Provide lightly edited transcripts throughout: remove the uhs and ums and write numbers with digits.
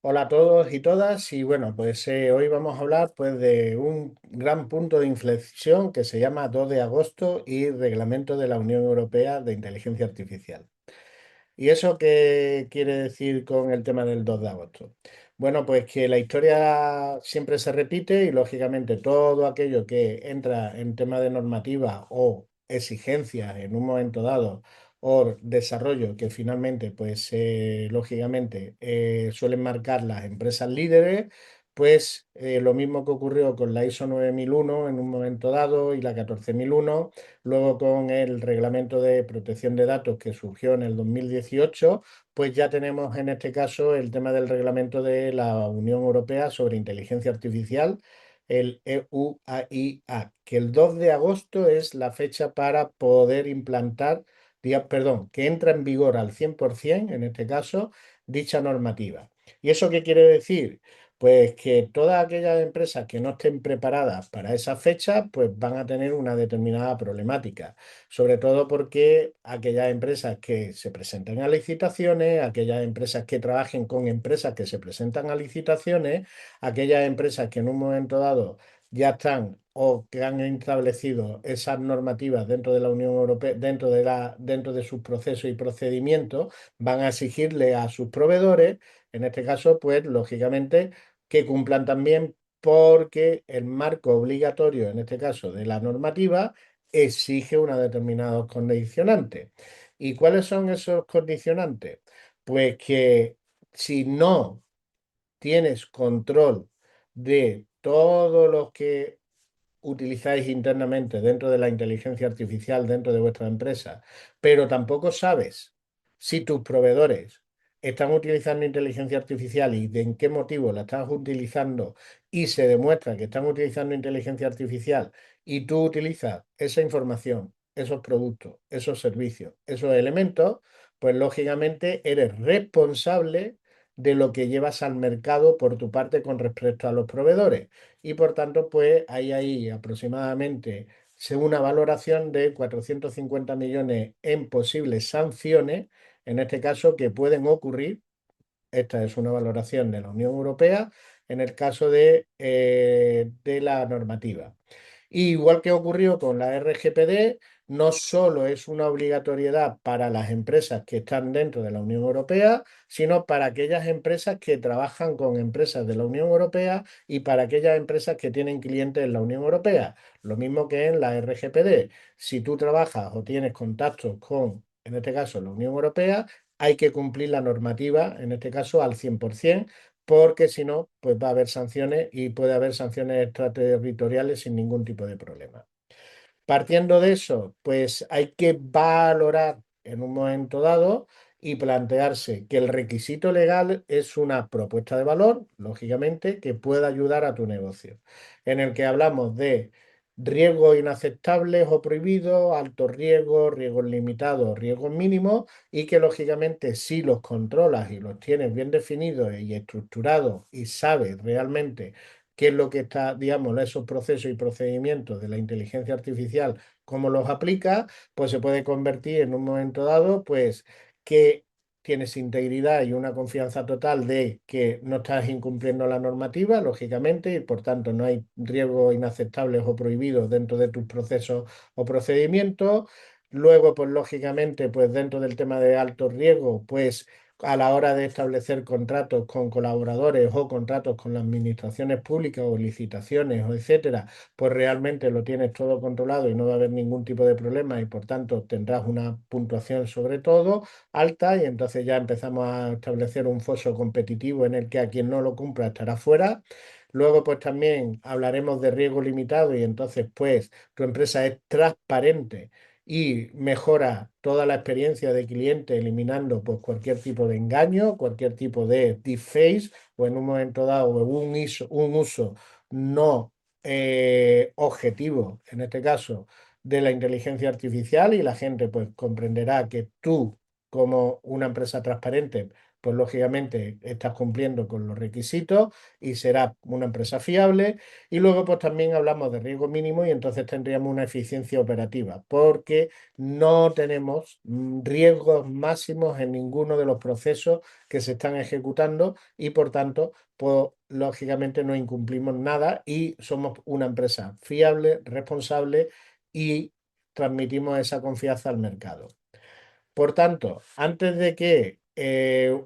Hola a todos y todas y bueno, pues hoy vamos a hablar pues de un gran punto de inflexión que se llama 2 de agosto y Reglamento de la Unión Europea de Inteligencia Artificial. ¿Y eso qué quiere decir con el tema del 2 de agosto? Bueno, pues que la historia siempre se repite y lógicamente todo aquello que entra en tema de normativa o exigencias en un momento dado o desarrollo que finalmente, pues lógicamente suelen marcar las empresas líderes, pues lo mismo que ocurrió con la ISO 9001 en un momento dado y la 14001. Luego con el reglamento de protección de datos que surgió en el 2018, pues ya tenemos en este caso el tema del reglamento de la Unión Europea sobre inteligencia artificial, el EUAIA, que el 2 de agosto es la fecha para poder implantar, perdón, que entra en vigor al 100%, en este caso, dicha normativa. ¿Y eso qué quiere decir? Pues que todas aquellas empresas que no estén preparadas para esa fecha, pues van a tener una determinada problemática. Sobre todo porque aquellas empresas que se presentan a licitaciones, aquellas empresas que trabajen con empresas que se presentan a licitaciones, aquellas empresas que en un momento dado ya están o que han establecido esas normativas dentro de la Unión Europea, dentro de sus procesos y procedimientos, van a exigirle a sus proveedores, en este caso, pues lógicamente que cumplan también porque el marco obligatorio, en este caso de la normativa, exige una determinados condicionantes. ¿Y cuáles son esos condicionantes? Pues que si no tienes control de todos los que utilizáis internamente dentro de la inteligencia artificial dentro de vuestra empresa, pero tampoco sabes si tus proveedores están utilizando inteligencia artificial y de en qué motivo la estás utilizando y se demuestra que están utilizando inteligencia artificial y tú utilizas esa información, esos productos, esos servicios, esos elementos, pues lógicamente eres responsable de lo que llevas al mercado por tu parte con respecto a los proveedores y por tanto, pues hay ahí aproximadamente una valoración de 450 millones en posibles sanciones, en este caso, que pueden ocurrir. Esta es una valoración de la Unión Europea en el caso de la normativa. Igual que ocurrió con la RGPD, no solo es una obligatoriedad para las empresas que están dentro de la Unión Europea, sino para aquellas empresas que trabajan con empresas de la Unión Europea y para aquellas empresas que tienen clientes en la Unión Europea. Lo mismo que en la RGPD. Si tú trabajas o tienes contactos con, en este caso, la Unión Europea, hay que cumplir la normativa, en este caso, al 100%, porque si no, pues va a haber sanciones y puede haber sanciones extraterritoriales sin ningún tipo de problema. Partiendo de eso, pues hay que valorar en un momento dado y plantearse que el requisito legal es una propuesta de valor, lógicamente, que pueda ayudar a tu negocio, en el que hablamos de riesgos inaceptables o prohibidos, altos riesgos, riesgos limitados, riesgos mínimos, y que lógicamente si los controlas y los tienes bien definidos y estructurados y sabes realmente qué es lo que está, digamos, esos procesos y procedimientos de la inteligencia artificial, cómo los aplica, pues se puede convertir en un momento dado, pues que tienes integridad y una confianza total de que no estás incumpliendo la normativa, lógicamente, y por tanto no hay riesgos inaceptables o prohibidos dentro de tus procesos o procedimientos. Luego, pues lógicamente, pues dentro del tema de alto riesgo, pues a la hora de establecer contratos con colaboradores o contratos con las administraciones públicas o licitaciones o etcétera, pues realmente lo tienes todo controlado y no va a haber ningún tipo de problema y por tanto tendrás una puntuación sobre todo alta y entonces ya empezamos a establecer un foso competitivo en el que a quien no lo cumpla estará fuera. Luego, pues también hablaremos de riesgo limitado y entonces, pues, tu empresa es transparente y mejora toda la experiencia de cliente eliminando pues, cualquier tipo de engaño, cualquier tipo de deepface o en un momento dado un uso no objetivo, en este caso, de la inteligencia artificial y la gente pues comprenderá que tú como una empresa transparente pues lógicamente estás cumpliendo con los requisitos y será una empresa fiable. Y luego pues también hablamos de riesgo mínimo y entonces tendríamos una eficiencia operativa, porque no tenemos riesgos máximos en ninguno de los procesos que se están ejecutando y por tanto, pues lógicamente no incumplimos nada y somos una empresa fiable, responsable y transmitimos esa confianza al mercado. Por tanto, antes de que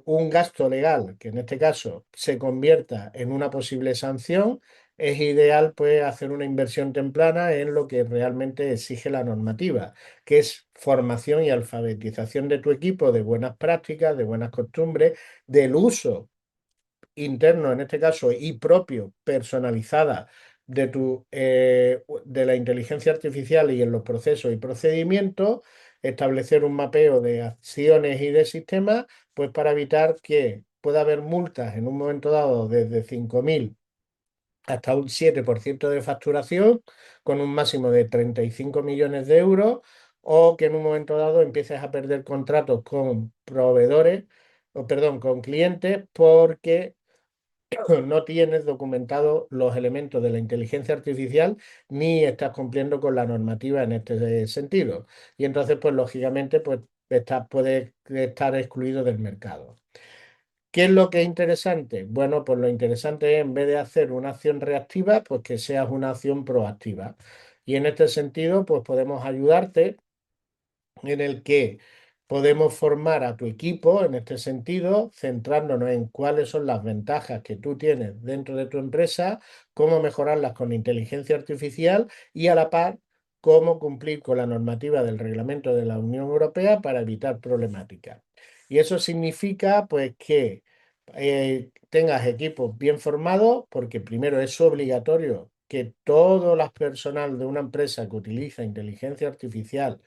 un gasto legal, que en este caso se convierta en una posible sanción, es ideal pues hacer una inversión temprana en lo que realmente exige la normativa, que es formación y alfabetización de tu equipo de buenas prácticas, de buenas costumbres, del uso interno en este caso y propio, personalizada de la inteligencia artificial y en los procesos y procedimientos, establecer un mapeo de acciones y de sistemas, pues para evitar que pueda haber multas en un momento dado desde 5.000 hasta un 7% de facturación, con un máximo de 35 millones de euros, o que en un momento dado empieces a perder contratos con proveedores, o perdón, con clientes, porque no tienes documentados los elementos de la inteligencia artificial ni estás cumpliendo con la normativa en este sentido. Y entonces, pues lógicamente, pues puedes estar excluido del mercado. ¿Qué es lo que es interesante? Bueno, pues lo interesante es en vez de hacer una acción reactiva, pues que seas una acción proactiva. Y en este sentido, pues podemos ayudarte en el que podemos formar a tu equipo en este sentido, centrándonos en cuáles son las ventajas que tú tienes dentro de tu empresa, cómo mejorarlas con inteligencia artificial y a la par cómo cumplir con la normativa del reglamento de la Unión Europea para evitar problemáticas. Y eso significa pues que tengas equipos bien formados, porque primero es obligatorio que todo el personal de una empresa que utiliza inteligencia artificial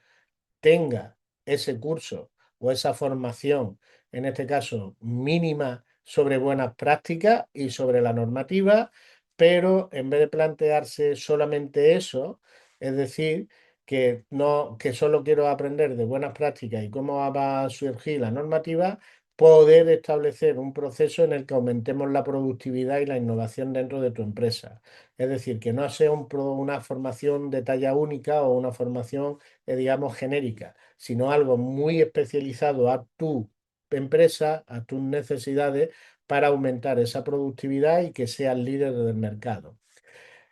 tenga ese curso o esa formación, en este caso mínima, sobre buenas prácticas y sobre la normativa, pero en vez de plantearse solamente eso, es decir, que no, que solo quiero aprender de buenas prácticas y cómo va a surgir la normativa, poder establecer un proceso en el que aumentemos la productividad y la innovación dentro de tu empresa. Es decir, que no sea una formación de talla única o una formación digamos, genérica, sino algo muy especializado a tu empresa, a tus necesidades, para aumentar esa productividad y que seas líder del mercado.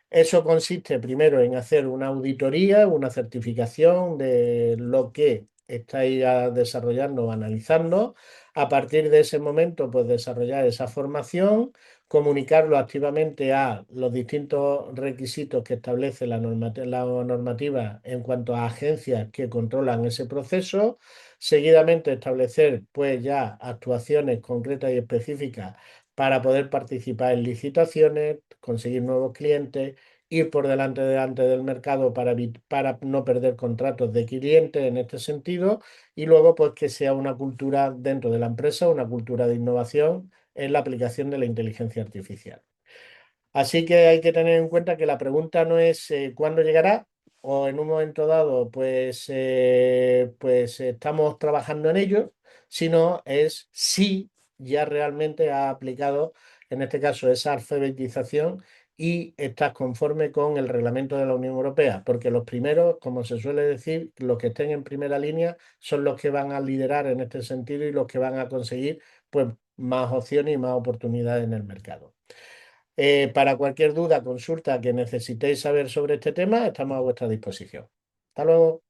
Eso consiste primero en hacer una auditoría, una certificación de lo que estáis desarrollando o analizando. A partir de ese momento, pues desarrollar esa formación, comunicarlo activamente a los distintos requisitos que establece la normativa en cuanto a agencias que controlan ese proceso. Seguidamente establecer pues ya actuaciones concretas y específicas para poder participar en licitaciones, conseguir nuevos clientes, ir por delante del mercado para no perder contratos de clientes en este sentido y luego pues que sea una cultura dentro de la empresa, una cultura de innovación en la aplicación de la inteligencia artificial. Así que hay que tener en cuenta que la pregunta no es cuándo llegará o en un momento dado pues estamos trabajando en ello, sino es si ya realmente ha aplicado, en este caso, esa alfabetización y estás conforme con el reglamento de la Unión Europea, porque los primeros, como se suele decir, los que estén en primera línea son los que van a liderar en este sentido y los que van a conseguir pues más opciones y más oportunidades en el mercado. Para cualquier duda, consulta que necesitéis saber sobre este tema, estamos a vuestra disposición. Hasta luego.